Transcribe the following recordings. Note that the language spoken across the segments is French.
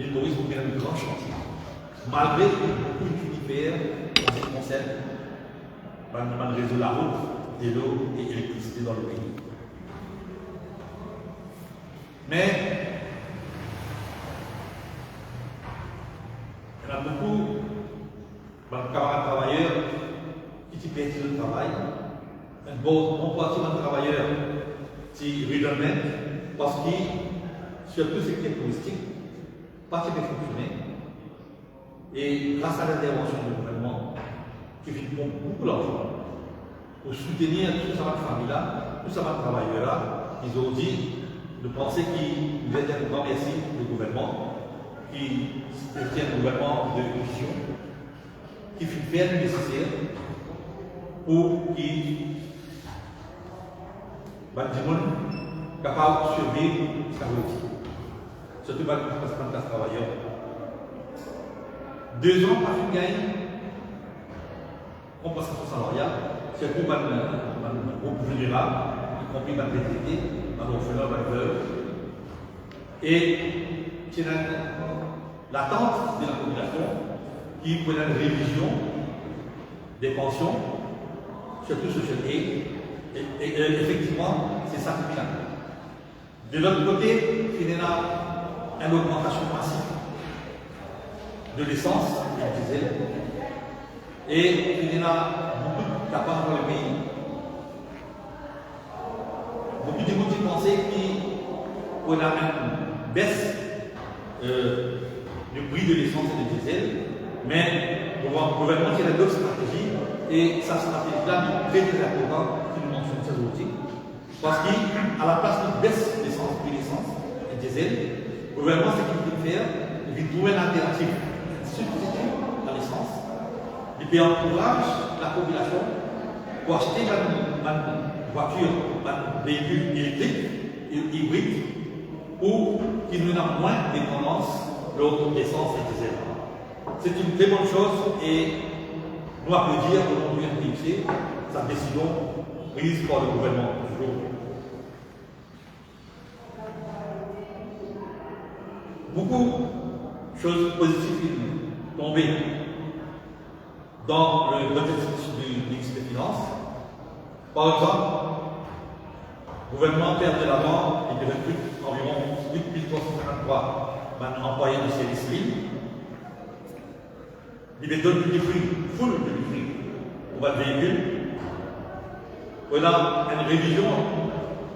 l'île Maurice vous un grand chantier. Malgré beaucoup d'univers en ce qui concerne le réseau de la route, de l'eau et l'électricité dans le pays. Mais il y a beaucoup de camarades travailleurs qui perdent le travail. Un bon parti de travailleurs qui redonnent parce que sur tout le secteur touristique, pas qui peut fonctionner. Et grâce à l'intervention du gouvernement, qui fait beaucoup d'argent pour soutenir tout ça de famille-là, tout ça de travailleurs-là, ils ont dit de penser qu'il nous était un grand merci du gouvernement, qui était un gouvernement de vision, qui fait faire le nécessaire pour qu'il soit capable de survivre sa route. Surtout pour les travailleurs. 2 ans par une gagne, compensation salariale, surtout pour le groupe vulnérable, y compris pour les retraités, pour les orphelins, pour les veuves. Et c'est l'attente de la population qui prend une révision des pensions, surtout social aid. Et effectivement, c'est ça qui vient. De l'autre côté, il y a une augmentation massive de l'essence et du diesel. Et il y a beaucoup de capables dans le pays. Beaucoup de gens qui pensaient qu'on a une baisse du prix de l'essence et du diesel, mais le gouvernement qui a d'autres stratégies, et sa stratégie-là est très importante qui nous mentionne ces outils. Parce qu'à la place de baisse de l'essence et du diesel, le gouvernement, ce qu'il veut faire, il veut trouver une alternative substitut à l'essence. Et puis encourage la population pour acheter une voiture, un véhicule électrique, hybride, pour qu'il y ait moins de dépendance lors de l'essence et du diesel. C'est une très bonne chose et nous applaudir aujourd'hui un PIC, sa décision prise par le gouvernement toujours. Beaucoup de choses positives tombées dans le budget du ministre des Finances. Par exemple, le gouvernement perd de l'avant et recrute environ 8353 employés de service civil. Il les donne du prix, full du prix pour votre véhicule. On a une révision,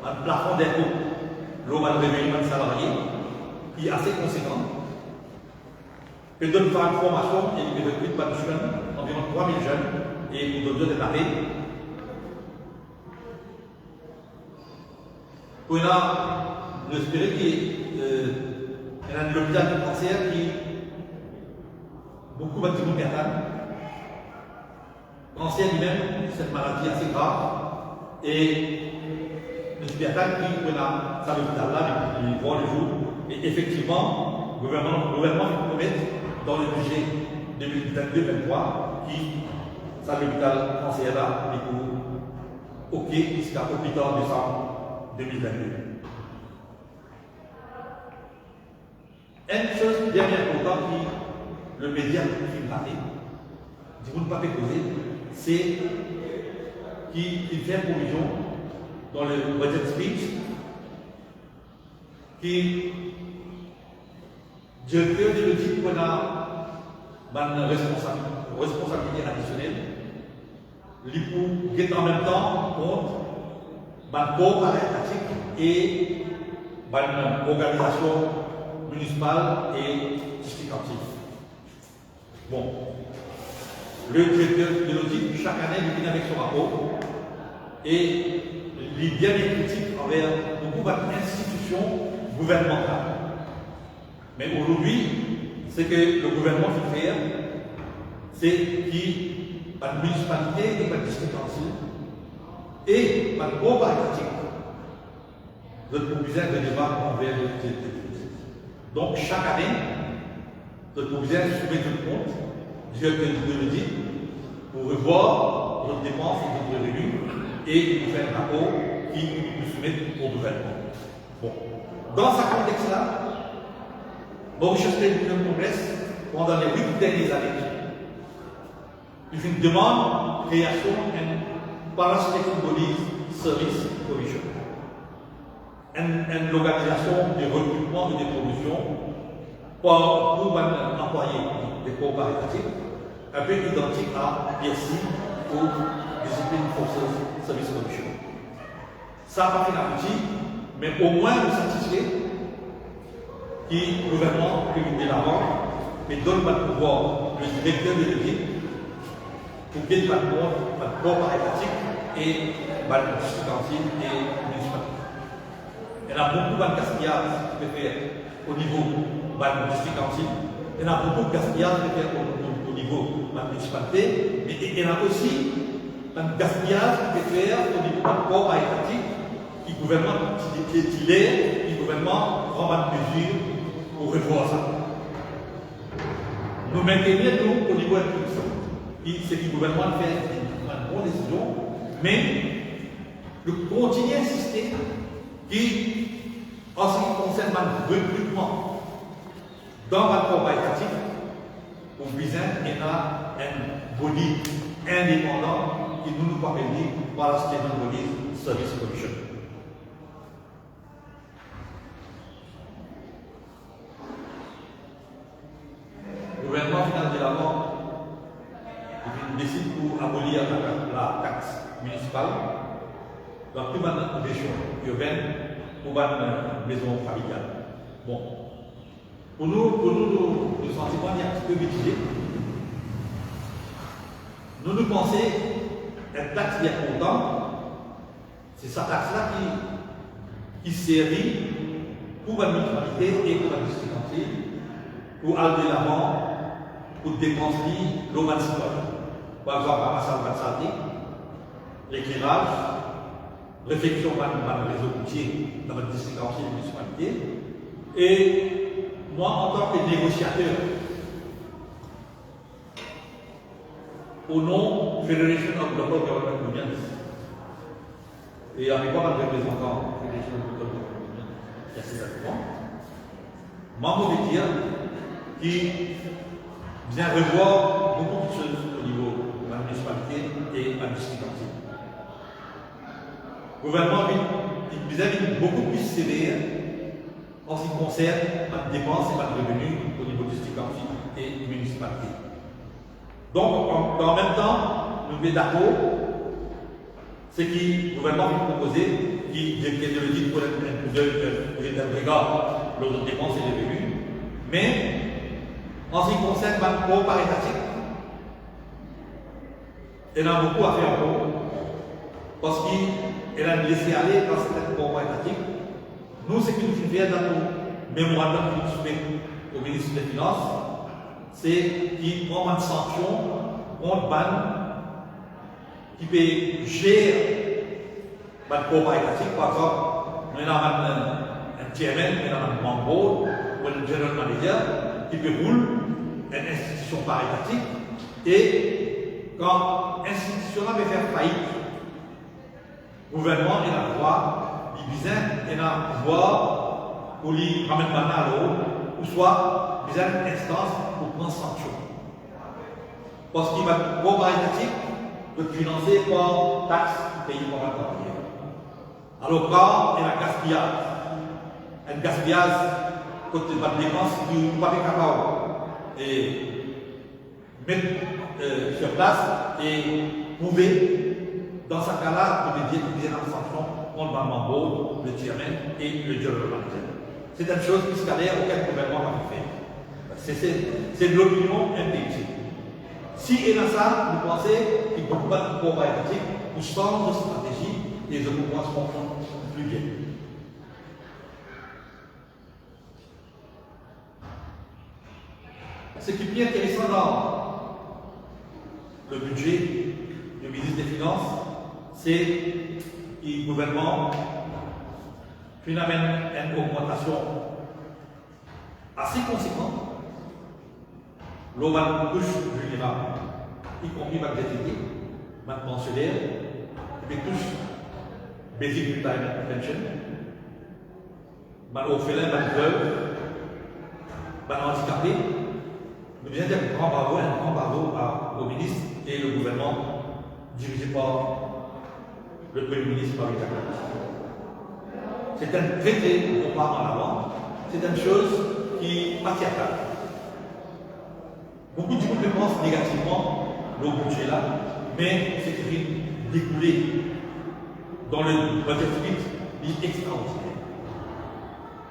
un plafond d'impôt, l'eau va révéler un salarié qui est assez conséquent. Il donne faire une formation et il recrute pas de jeunes, environ 3000 jeunes, et il donne des arrêts. On a l'espéré qu'il y a un hôpital de cancer qui beaucoup de gens perdent. Le cancer lui-même, c'est une maladie assez grave. Et le Spiatan qui a ça l'hôpital-là, il voit le jour. Et effectivement, le gouvernement promet dans le budget 2022-2023 qui ça l'hôpital cancer-là, et pour OK jusqu'à hôpital en décembre 2022. Une chose dernière importante qui le média qui m'a dit, vous ne pas causer, c'est qu'il fait provision dans le budget speech qui directeur de l'audit qu'on a une responsabilité additionnelle, qui est en même temps contre une corps pratique et une organisation municipale et justificative. Bon, le directeur de l'audit, chaque année, il vient avec son rapport et il est bien critique envers beaucoup d'institutions gouvernementales. Mais aujourd'hui, ce que le gouvernement veut faire, c'est qu'il pas de municipalité et pas de justificative et pas de corps pratique. Notre proviseur de débat envers le directeur. Donc, chaque année, notre proviseur soumet le compte directeur de l'audit pour revoir notre dépenses et notre revenus et nous faire un rapport qui nous soumet au gouvernement. Bon. Dans ce contexte-là, Mauritius State Union Congress, pendant les 8 dernières années, il fait une demande de création d'un Parastate Bodies Service Commission, une organisation de recrutement et de promotion pour employer des corps caritatives, un peu identique à PSI ou Discipline Forces Service Commission. Ça n'a pas fait l'abouti, mais au moins nous satisfait que le gouvernement peut de l'avant, mais donne le pouvoir le directeur de l'équipe pour bien le corps caritatif et le district council et municipal. Il y en a beaucoup de gaspillage qui peut faire au niveau du district council, il y en a beaucoup de gaspillage qui peut faire au niveau de la municipalité, mais il y en a aussi un gaspillage qui peut faire au niveau du corps caritatif qui le gouvernement qui le gouvernement prend une mesure pour revoir ça. Nous maintenons nous au niveau impulsif. C'est que le gouvernement fait une bonne décision, mais nous continuons à insister qu'en ce qui concerne le recrutement dans le corps caritatif, au besoin il y a un body indépendant qui nous permet par la State Bodies Service Commission. Le gouvernement final de l'avant décide pour abolir la taxe municipale dans toute la région urbaine pour une maison familiale. Bon, pour nous, le sentiment est un petit peu mitigé. Nous pensons qu'une taxe bien content, c'est cette taxe-là qui servit pour la municipalité et pour la district pour aller de l'avant, pour dépenser l'eau citoyen. Par exemple, à la santé, l'éclairage, réflexion par le réseau routier dans le district et la municipalité. Et moi, en tant que négociateur, au nom de Federation of Local Government Unions, et avec pas mal de représentants de Federation of Local Government Unions, il y a ces arguments, moi, je veux dire qu'il vient revoir beaucoup de choses au niveau de la municipalité et de la district. Le gouvernement est beaucoup plus sévère en ce qui concerne la dépense et la revenus au niveau du district et municipalité. Donc, en même temps, nous sommes d'accord, c'est que le gouvernement vient proposer, qui le dit pour un regard lors de dépenses et revenus, mais en ce qui concerne le corps caritatif, elle a beaucoup à faire encore, parce qu'elle a laissé aller dans certains corps caritatifs. Nous, ce qui nous fait faire dans nos mémorandums que nous soumettons au ministre des Finances, c'est qu'il prend une sanction contre ban qui peut gérer le corps caritatif. Par exemple, nous avons un chairman, nous avons un membre ou un general manager qui peut rouler une institution caritative et quand l'institution veut faire faillite, le gouvernement a le droit, il a le pouvoir pour lui ramener à l'eau, ou soit il a une instance pour prendre sanction. Parce qu'il va le corps caritatif être financé par taxes payées par le gouvernement. Alors quand il y a un gaspillage, quand il y a des dépenses qui ne sont pas capables et mettre sur place et prouver, dans ce cas-là, on peut dire qu'il y a une sanction contre le membre, le chairman et le general manager. C'est une chose fiscalaire auquel le gouvernement va faire. C'est de l'opinion intelligente. Si il y a ça, vous pensez qu'il ne peut pas de pouvoir éthique pour changer de stratégie et de pouvoir se comprendre plus bien. Ce qui est bien intéressant dans le budget du ministre des Finances, c'est que le gouvernement amène une augmentation assez conséquente l'oval couche vulnérable, y compris ma DTT, ma pensionnaire, qui touche Basic Retirement Pension, ma orphelin, ma veuve, ma voudrais dire un grand bravo au ministre et le gouvernement dirigé par le Premier ministre Marie Jacques. C'est un traité qu'on part en avant, c'est une chose qui pas théâtrale. Beaucoup de gens pensent négativement au budget là, mais c'est qui découlé dans le budget est extraordinaire.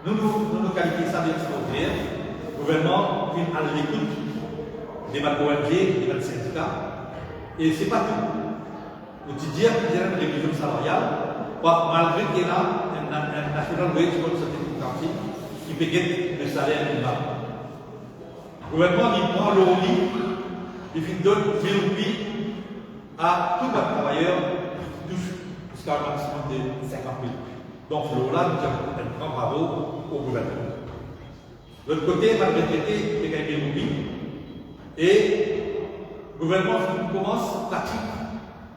Nous qualifions ça d'extraordinaire. Le gouvernement qui est à l'écoute des ONG, des syndicats, et ce n'est pas tout. Nous disons qu'il y a une révision salariale, malgré qu'il y a un national wage for certificate qui peut gagner le salaire minimum. Le gouvernement il prend le lit, il donne 1000 roupies à tout un travailleur qui touche jusqu'à un maximum de 50 000. Donc, là, nous avons un grand bravo au gouvernement. De l'autre côté, malgré le traité, il y a gagné 1000 roupies. Et le gouvernement commence à pratiquer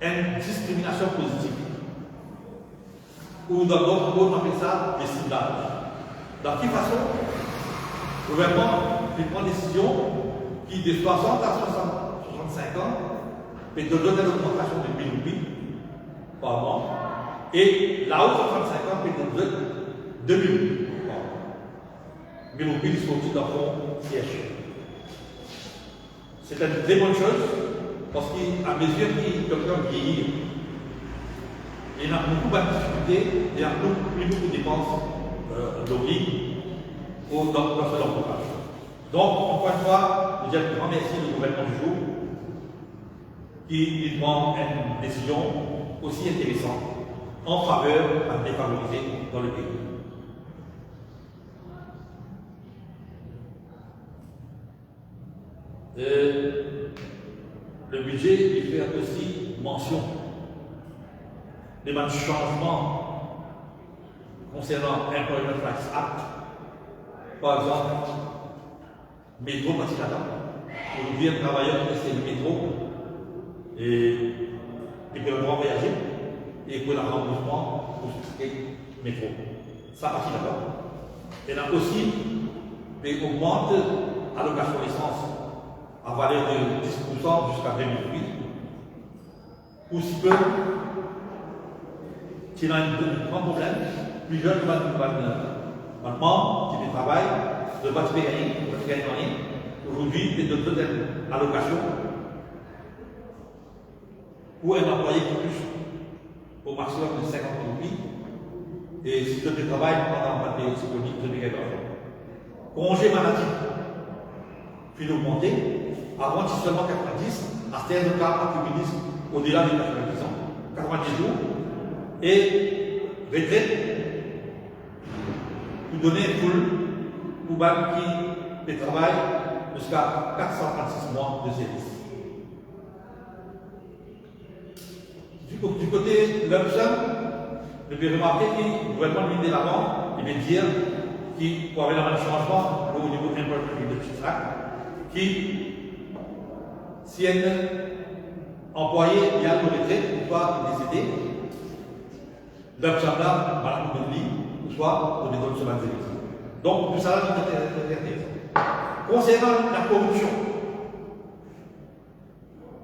une discrimination positive. Ou dans d'autres mots, on appelle ça des ciblages. Dans quelle façon le gouvernement prend une décision qui, de 60 à 65 ans, peut donner une augmentation de 1000 roupies par mois. Et là-haut, 65 ans, peut donner 2000 roupies par mois. 1000 roupies sont sortis dans son siège. C'est une très bonne chose, parce qu'à mesure que quelqu'un vieillit, il y a beaucoup de difficultés, il y a beaucoup de dépenses logiques dans ce entourage. Donc, encore une fois, je dis un grand merci au gouvernement du jour qui prend une décision aussi intéressante en faveur des défavorisés dans le pays. Le budget, il fait aussi mention des changements concernant l'Employment Rights Act. Par exemple, métro Patinata. Aujourd'hui, un travailleur qui est le métro et il peut pouvoir voyager et pour le remboursement pour ce qui est métro. Ça partit d'accord. Et là aussi, il augmente l'allocation d'essence à valeur de 10% jusqu'à 2008. Ou si peu, s'il y a un grand problème, plus jeune va maintenant, qui travaille, ne va pas gagner rien. Aujourd'hui, il donne une allocation pour un employé qui touche au maximum de 50 roupies. Et si tu travailles pendant la période psychologique, tu gagnes l'argent. Congé maladie, puis augmenté. Avant, c'est seulement 90, à certains cas, accumulisme au-delà des 90 ans, 90 jours. Et retraite, vous donnez une foule pour qui travaille jusqu'à 436 mois de service. Du côté de l'option, je peux remarquer que le gouvernement de l'avant, il veut dire qu'il faut avoir un changement au niveau de l'important qui, si un employé vient de retraite ou pas décédé, l'option là, madame de lui, ou soit on lui donne ce service. Donc, tout ça, c'est intéressant. Concernant la corruption,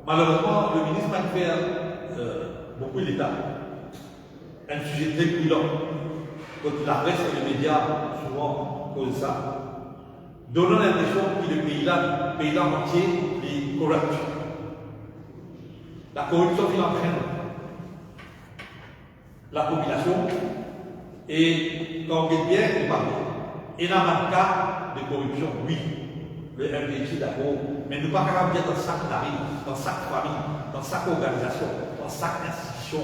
malheureusement, le ministre va faire beaucoup d'État. Un sujet très brûlant. Quand la presse et les médias souvent causent ça, donnant l'impression que le pays-là entier est corrupt. La corruption qui entraîne la population et quand on est bien, on parle. Il y a un cas de corruption, oui. Le MPJ d'accord, mais nous ne sommes pas capables de dire dans chaque tarif, dans chaque famille, dans chaque organisation, dans chaque institution,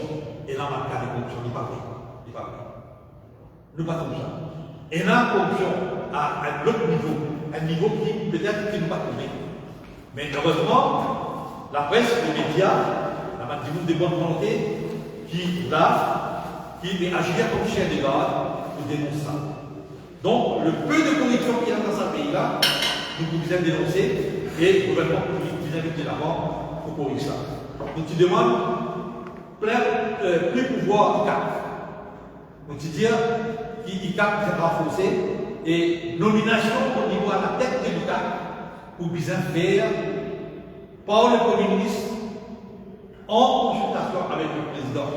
et là, un cas de corruption, il n'est pas vrai. Nous ne pas comme ça. Et là, la corruption à un autre niveau qui peut-être qu'il ne pas trouvé. Mais heureusement, la presse, les médias, la maximum de bonne volonté, qui agir comme chien de garde pour dénoncer ça. Donc, le peu de corruption qu'il y a dans ce pays-là, nous pouvons dénoncer et le gouvernement nous invite d'abord pour corriger ça. Donc, tu demandes plus pouvoir au CAP. Donc, tu dis qu'il CAP s'est renforcé et nomination au niveau à la tête du CAP pour bien faire par le Premier ministre en consultation avec le président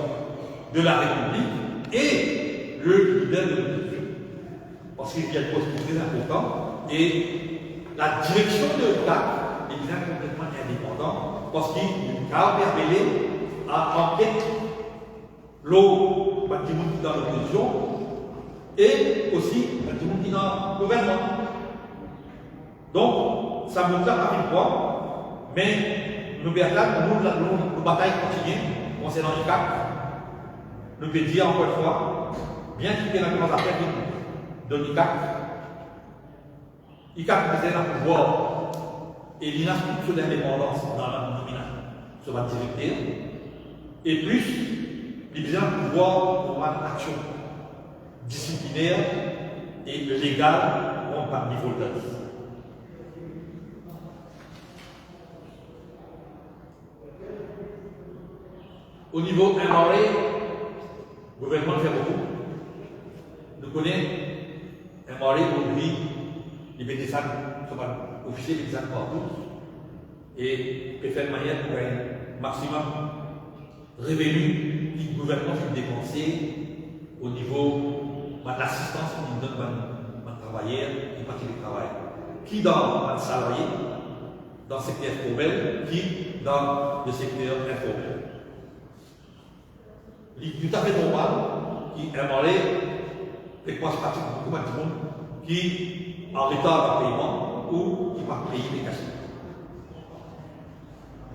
de la République et le leader de l'opposition. Parce qu'il y a un poste très important et la direction de l'État est bien complètement indépendante parce qu'il a permis à enquête l'eau qui dans l'opposition et aussi qui dans le gouvernement. Donc, ça me tape à une fois, mais nous bataille continue concernant le CAC. Nous pouvons dire encore une fois, bien qu'il y ait la grande affaire de l'ICAC, l'ICAC faisait un pouvoir et l'inascription sur l'indépendance dans la nomination sur la directeur, et plus, il faisait un pouvoir pour une action disciplinaire et légale par niveau de la. Au niveau MRA, le gouvernement fait beaucoup. Nous connaissons MRA aujourd'hui, les médecins sont officiers médecins partout et peut faire de manière pour un maximum revenu que le gouvernement fait dépenser au niveau de l'assistance qu'on donne aux travailleurs et pas qui travaillent. Qui dans le salarié, dans le secteur formel, qui dans le secteur informel. Il est tout à fait normal qui aimerait les classes pratiques beaucoup de monde qui en retard de paiement ou qui va payer les cachets.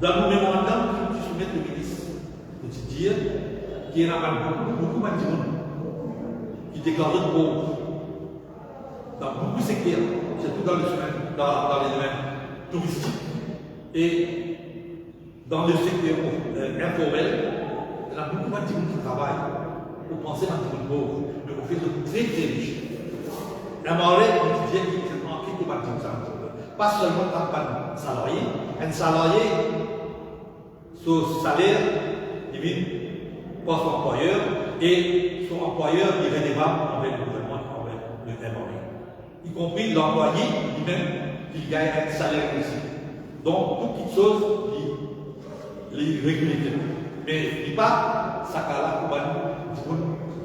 Dans le mémorandum qui soumet le ministre, de dire qu'il y en a beaucoup de monde qui déclarent pauvres dans beaucoup de secteurs, surtout dans les domaines touristiques et dans le secteur informel. Il y a beaucoup de gens qui travaillent. Vous pensez à un pauvre, mais vous faites très très riche. La marée, on dit qu'il y a un petit peu de pas seulement un salarié, un salarié, son salaire, il vient par son employeur et son employeur il est redevable avec le gouvernement, avec le MRA. Y compris l'employé lui-même qui gagne un salaire aussi. Donc, toutes petites choses les régulent. Mais il ne dit pas ça là pour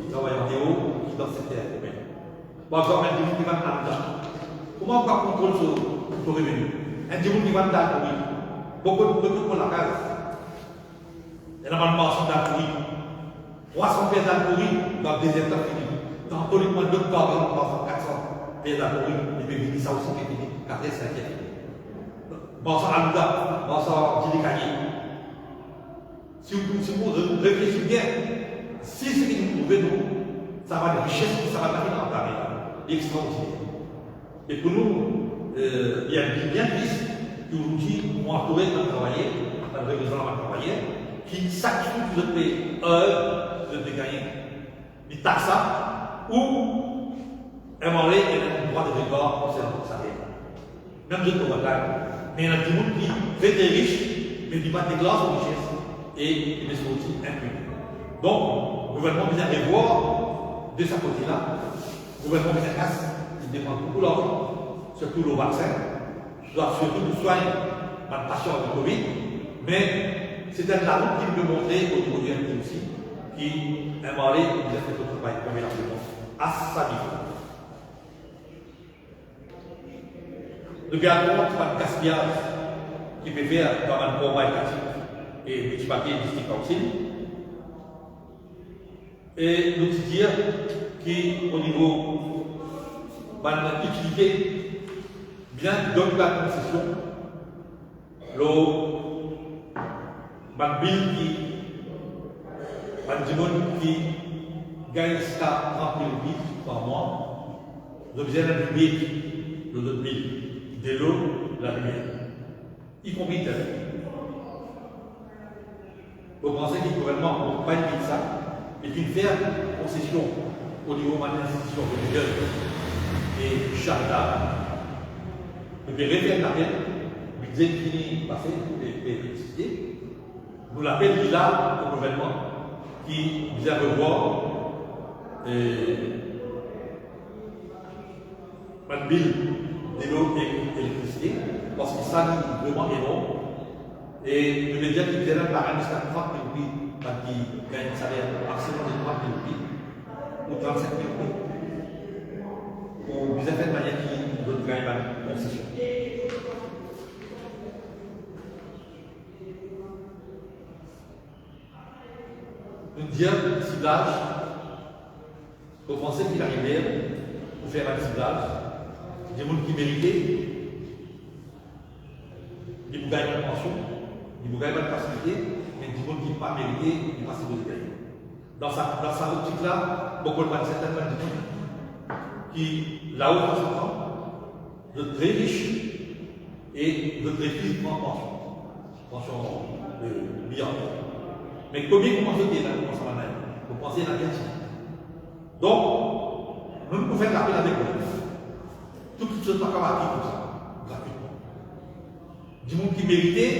qui travaille en déo, qui dans cette terre. Par exemple, un individu qui va dans le comment on peut contrôler son revenu? Un individu qui va dans le beaucoup de pour la case. Il y a un marchand dans le 300 pieds dans le dans le désert fini. Dans tous les mois de par 400 pieds dans le et puis ça aussi qui est fini, 4 et 5 est fini. Marchand à l'Ouda, marchand à Djilikani. Si vous réfléchissez bien, si ce que nous trouvons, ça va de richesse, ça va d'arriver dans Paris, extraordinaire. Et pour nous, il y a bien triste qu'aujourd'hui, on a trouvé un travailleur, un représentant d'un travailleur, qui sacrifie tout le pays, de gagner, il taxe ça, ou un moment il a un droit de regard concernant le salaire. Même je ne vois pas. Mais il y a des gens qui fait des riches, mais qui ne déclarent pas son richesse. Et il est sorti impuni. Donc, le gouvernement vient revoir de sa côté-là. Le gouvernement vient casse, il dépense beaucoup d'argent, surtout le vaccin, surtout le soin de patients de Covid. Mais c'était la route qui me montrait au niveau du MP aussi, qui a marré, il a fait son travail convenablement à sa niveau. Le gouvernement, c'est pas de gaspillage qui peut faire dans un combat étatique. Et petit papier district council. Et nous dire qu'au niveau de l'utilité, bien donne la concession, le bill qui gagne 30 000 € par mois, le besoin d'un public, le 2 000 de l'eau, la lumière, y compris le téléphone. Vous pensez que le gouvernement ne pas limiter ça, et qu'il fait concession au niveau de l'institution religieuse et charitable, et puis réfère l'appel, le budget fini passé, l'électricité, nous l'appelle il a au gouvernement qui vient revoir un bill de l'eau et l'électricité, parce que ça, c'est vraiment énorme. Et je veux dire qu'il y a un parent jusqu'à 30 000 roupies, qui gagne un salaire maximum de 30 000 roupies, ou 35 000 roupies, ou d'une certaine manière qui veut gagner une concession. Nous dire ciblage, pour penser qu'il arrivait pour faire un ciblage, des gens qui méritaient, ils vous gagnent une pension, ils vous gagnent une facilité, mais des gens qui n'ont pas mérité, ils passent de gagner. Dans sa optique-là, beaucoup de certaines personnes qui, là où on s'entend, de très riches et de très physiquement pension de milliards. Mais combien vous pensez qu'il y a dans le salaire? Vous pensez à la question. Donc, nous pouvons faire l'appel avec vous. Toutes choses pas comme acquis comme ça, gratuitement. Du monde qui méritait,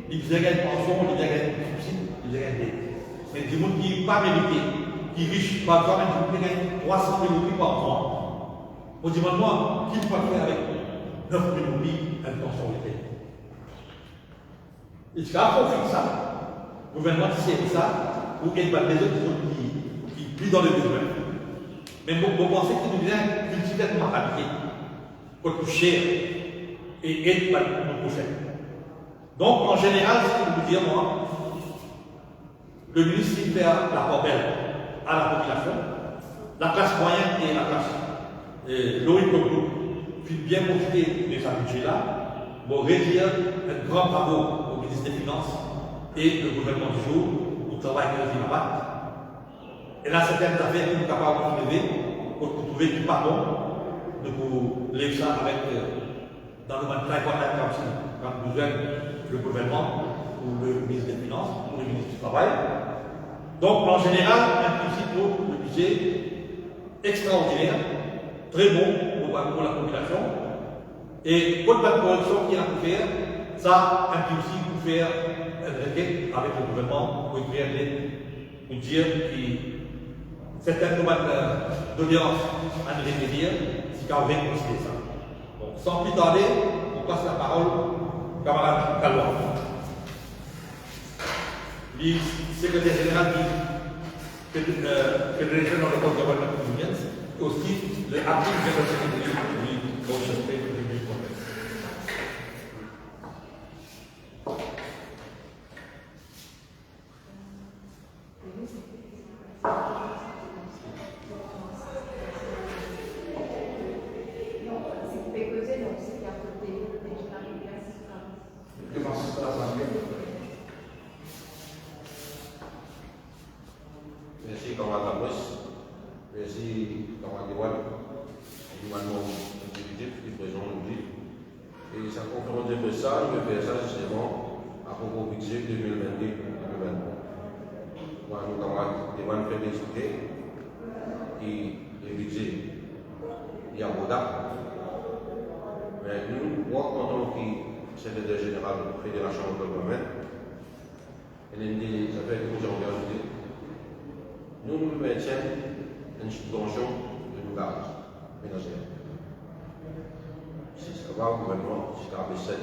il faisait gagner une pension, il faisait gagner une subside, il faisait gagner. Mais du monde qui n'est pas mérité, qui est riche, par exemple, il peut gagner 300 000 roupies par mois. On dit, moi, qui peut faire avec 9 000 roupies une pension d'été? Il faut approfondir ça. Le gouvernement qui sait ça, ou qu'il y a des autres qui vivent dans le besoin. Mais vous pensez qu'il nous vient cultiver une mentalité, pour toucher et être notre prochain. Donc, en général, ce que je veux dire, moi, le ministre fait la poubelle à la population, la classe moyenne et la classe low income puis bien profiter de sa budget-là, pour réduire un grand bravo au ministre des Finances et le gouvernement du jour, pour travailler avec les impacts. Et là, certaines affaires qui sont capables de trouver, pour trouver du pardon, de vous lire ça avec, dans le domaine très important aussi, quand vous êtes le gouvernement, ou le ministre des Finances, ou le ministre du Travail. Donc, en général, un principe pour le budget extraordinaire, très bon pour la population. Et pour la correction qu'il y a à faire, ça, un principe pour faire une requête avec le gouvernement, pour écrire une lettre, pour dire que certaines demandes d'audience à ne rétablir, si quand même considérer ça. Donc, sans plus tarder, on passe la parole au camarade Calois. Le secrétaire général du Fédération dans le Code Government Unions et aussi le actif de la Secrétaire du Conseil du Congrès. Merci, camarade Labresse. Merci, camarade Dewan, également exécutif qui présente aujourd'hui. Et sa conférence de presse, je vais faire ça justement à propos du budget 2022-2023. Moi, nos camarades Dewan fait expliquer que le budget est abordable. Mais nous, moi, en tant que secrétaire général de la Fédération de Gouvernement, et des affaires que j'ai engagées, nous maintiennent une subvention de nos gages ménagères. Si ça va au gouvernement, jusqu'à 7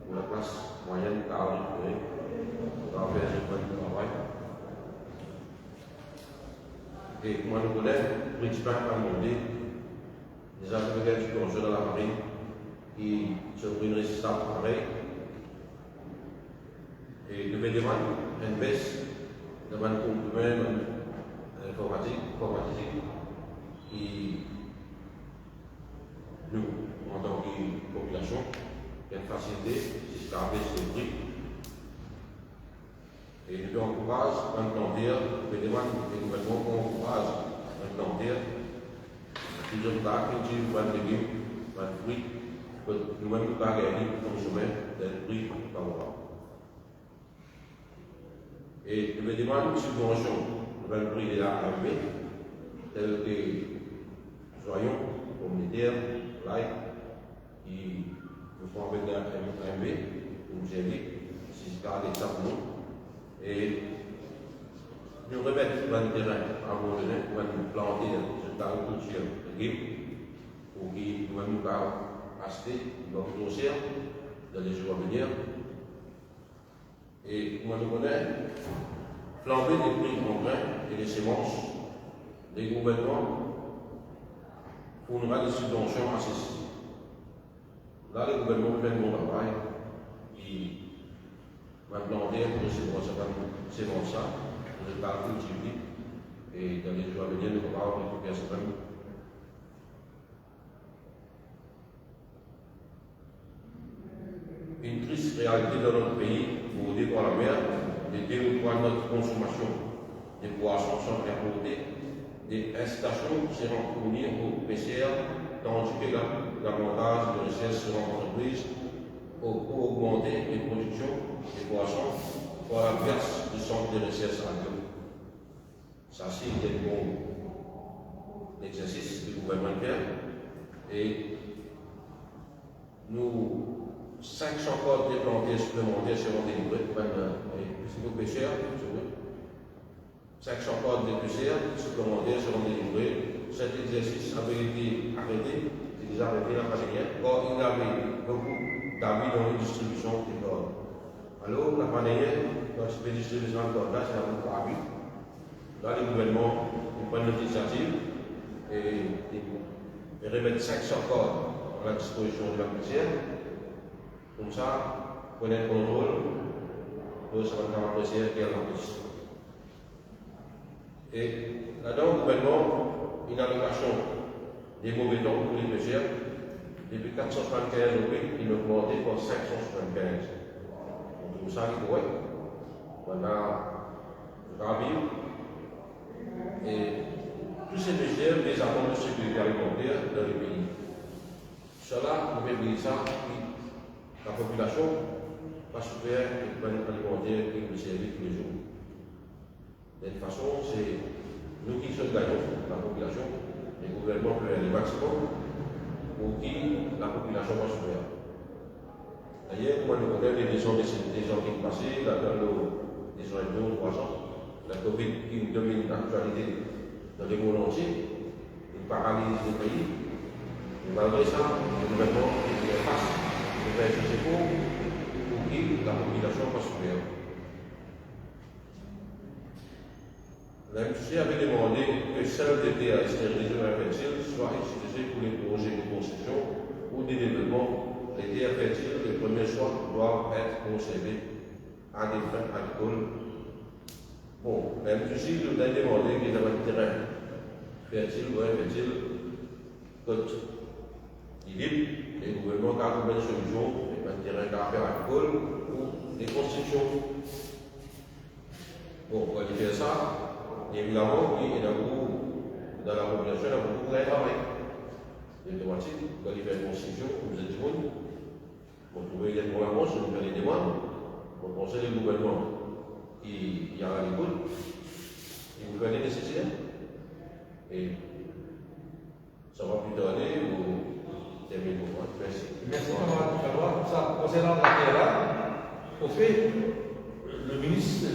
pour la classe moyenne, 40 pour faire un point de travail. Et moi, nous collègues, principalement à demander des affaires de subvention dans la marine qui sont une résistance pareille. Et nous devons une baisse de mon complément informatique, qui nous, en tant que population, une facilité jusqu'à baisser le prix. Et nous encourageons à implanter, nous demandons que le gouvernement encourage à implanter plusieurs cas qui utilisent des légumes, des fruits, que nous-mêmes nous avons gagné comme chemin d'un prix favorable. Et nous demandons une subvention dans le prix de l'AMV, tel que soyons communautaires, qui nous font avec l'AMV, pour nous aider, jusqu'à l'État pour nous. Et nous remettre dans le terrain à un moment donné pour nous planter cette agriculture de légumes, pour pour qui nous-mêmes nous acheter notre dossier dans les jours à venir. Et moi, nous connaissons flamber des prix contraints et des semences. Les gouvernements fournira des subventions à ceci. Là, les gouvernements font bon travail. Ils maintenant, pour c'est bon ça, pour le calcul public. Et dans les jours à venir, nous allons récupérer ce famille. Une triste réalité dans notre pays, bordée par la mer, des déroulements de notre consommation. Des poissons sont importés, des incitations seront fournies aux pêcheurs, tandis que l'avantage de richesse seront entreprises pour augmenter les productions des poissons par la verse du centre de recherche radio. Ça, c'est un bon exercice que le gouvernement fait. Et nous, 500 codes déplantés supplémentaires seront délivrés par nos pêcheurs. 500 codes de pêcheurs supplémentaires seront délivrés. Cet exercice avait été arrêté, c'est déjà arrêté la pandémie. Or, il y avait beaucoup d'avis dans les distributions des codes. Alors, la pandémie, dans la distribution de codes, là, c'est un beaucoup d'avis. Là, le gouvernement prend l'initiative et remettre 500 codes à la disposition de la pêcheur. Comme ça, prenez le contrôle, nous savons apprécier quelle l'empêche. Et là-dedans, le gouvernement, une allocation des mauvais temps pour les pêcheurs, depuis 475 euros, il a augmenté pour 575. Donc, tout ça, il doit. On a ravi. Et tous ces pêcheurs, les attentes de sécurité alimentaire dans le pays. Cela, nous mettons ça. La population va souffrir des problèmes alimentaires qui nous servent tous les jours. De toute façon, c'est nous qui sommes gagnants, la population, les gouvernements peuvent faire le maximum pour qui la population va souffrir. D'ailleurs, moi, je connais les gens qui passent, là, dans les gens de 2 ou 3 ans, la Covid qui domine l'actualité dans le monde entier, il paralyse le pays. Et malgré ça, le gouvernement est face. C'est pour qui la population va souffrir. L'industrie avait demandé que celle d'été à stériliser fertile soit utilisée pour les projets de construction ou de développement. Les terres fertiles, les premiers choix doivent être conservés à des fins agricoles. Bon, l'industrie nous a demandé qu'il y ait un terrain fertile ou infertile, côte. Il dit les gouvernements qui ont une solution, un terrain d'affaires agricole ou des constructions. Bon, on va faire ça. Évidemment, il y a beaucoup, dans la population, il y a beaucoup de travail. Les thématiques, quand il fait une construction, vous êtes jeunes, vous trouvez des problèmes, vous faites des demandes, vous pensez les gouvernements qui y a à l'école, et vous faites des nécessaires. Et ça va plus tarder, vous. Merci camarade Chalois. Ça, concernant la terre-là, au fait, le ministre,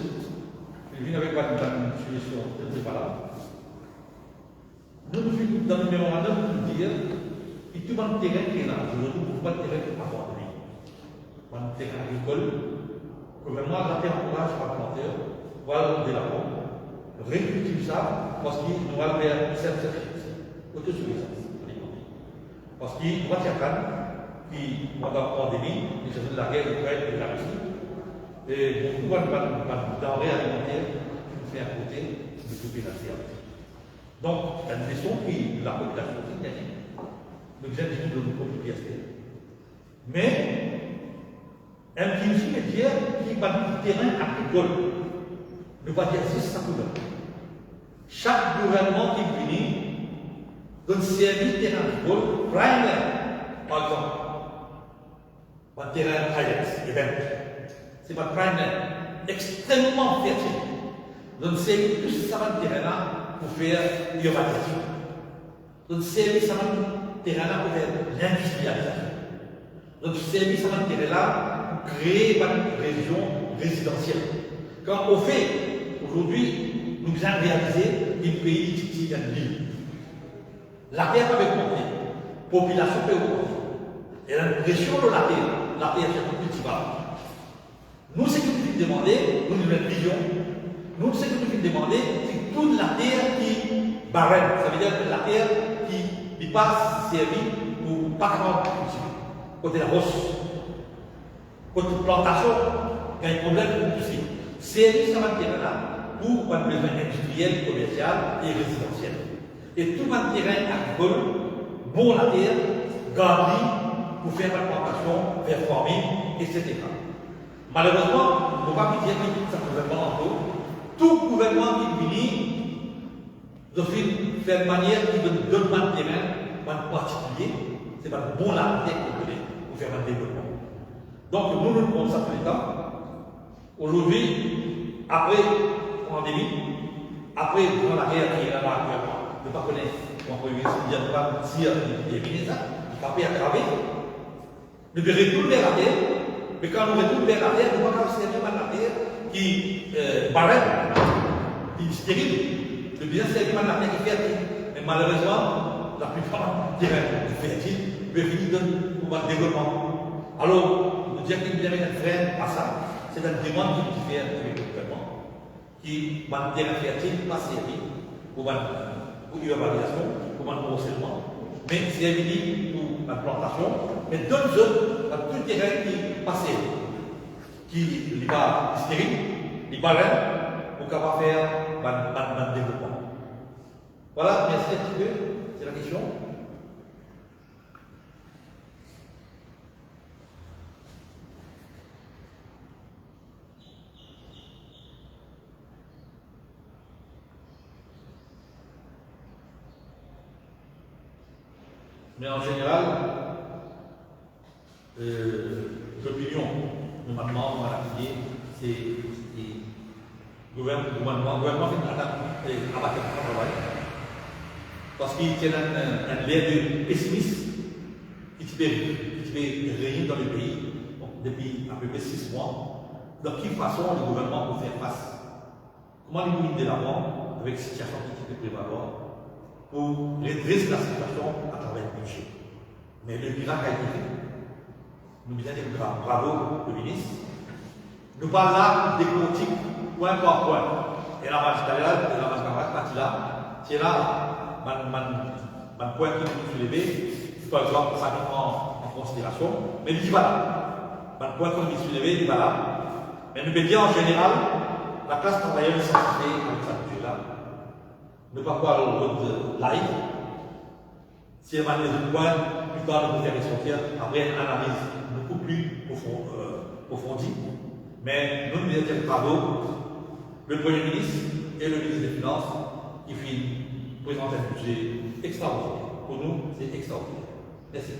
il n'avait pas de solution, je ne sais pas là. Nous, dans le mémorandum, nous dire qu'il y a tout le terrain qui est là. Je ne trouve pas de terrain abandonné. Un terrain agricole, que vraiment la terre encourage par planteur, voilà de la pompe, récultive ça, parce qu'il nous va vers cette autosuffisance. Parce qu'il y a des gens qui, pendant la pandémie, ils ont fait la guerre d'Ukraine et de la Russie. Et beaucoup de denrées alimentaires qui nous fait à côté de couper la terre. Donc, la leçon qui la population qui gagne, nous avons de nous compliquer. Mais, un petit aussi veut dire qui va du terrain agricole. Ne va dire juste ça pour chaque gouvernement qui finit donne service terrain agricole, primaire, par exemple. Un terrain highlights, event. C'est pas primaire, extrêmement fertile. Donne service tout ce terrain-là pour faire l'urbanisation. Donne service à un terrain-là pour faire l'industrialisation. Donne service à un terrain-là pour créer une région résidentielle. Quand au fait, aujourd'hui, nous avons réalisé des pays qui tiennent l'île. La terre avait compté. population peut augmenter. Et la pression de la terre c'est cultivable. Nous, ce que nous demandons, nous une vision, nous, ce que nous demandons, c'est toute la terre qui barème. Ça veut dire que la terre qui n'est pas servie pour pas cultiver. Côté la roche, côté plantation, il y a un problème pour pousser. Servir ça va terrain là pour un besoin industriel, commercial et résidentiel. Et tout un terrain agricole, bon la terre, garni pour faire la plantation, faire farming, etc. Malheureusement, on ne peut pas dire que ça gouvernement en tout gouvernement qui finit, de faire de manière qui donne un terrain, un particulier, c'est pas bon la terre pour faire un développement. Donc nous nous prenons ça tous les temps. Aujourd'hui, après la pandémie, après la guerre qui est là actuellement, je ne sais pas connaître mon premier ministre, il ne pas dire les ministres, il n'a pas aggravé. Nous devons retourner la terre, mais quand nous retournons vers la terre, nous ne pouvons pas servir la terre qui barème, qui est stérile. Nous devons servir la terre qui est fertile. Mais malheureusement, la plupart des terrains fertiles veulent finir pour le développement. Alors, nous disons qu'il y a un frein à ça. C'est une demande qui fait avec le gouvernement, qui va terrain fertile, pas servi pour l'urbanisation, pour le morcellement, mais c'est évident pour la plantation, mais d'autres zones, tout le terrain qui passe, qui n'est pas stérile, qui n'est pas là, pour pouvoir faire un développement. Voilà, merci un petit peu, c'est la question. Mais en général, l'opinion, normalement, on va l'appuyer, c'est le gouvernement fait une attaque à travail. Parce qu'il y a un l'air de pessimisme qui fait régner dans le pays depuis à peu près 6 mois. De quelle façon le gouvernement peut faire face? Comment les ministres de l'avant, avec cette situation qui peut prévaloir, pour redresser la situation à travers le budget. Mais le miracle a été fait. Nous disons bravo le ministre. Nous parlons là des politiques point par point. Et la magistériale, et la magistérale, là, c'est là, un point qui nous soulever, par exemple, ça prend en considération, mais il va là. Un point qui nous soulever, il va là. Mais nous pouvons dire en général, la classe travailleuse est satisfaite avec ça budget-là. Ne pas voir le vote live. Si elle va des points, plus tard, nous faire ressortir après une analyse beaucoup plus approfondie. Mais nous nous disons bravo, le Premier ministre et le ministre des Finances qui présentent un budget extraordinaire. Pour nous, c'est extraordinaire. Merci.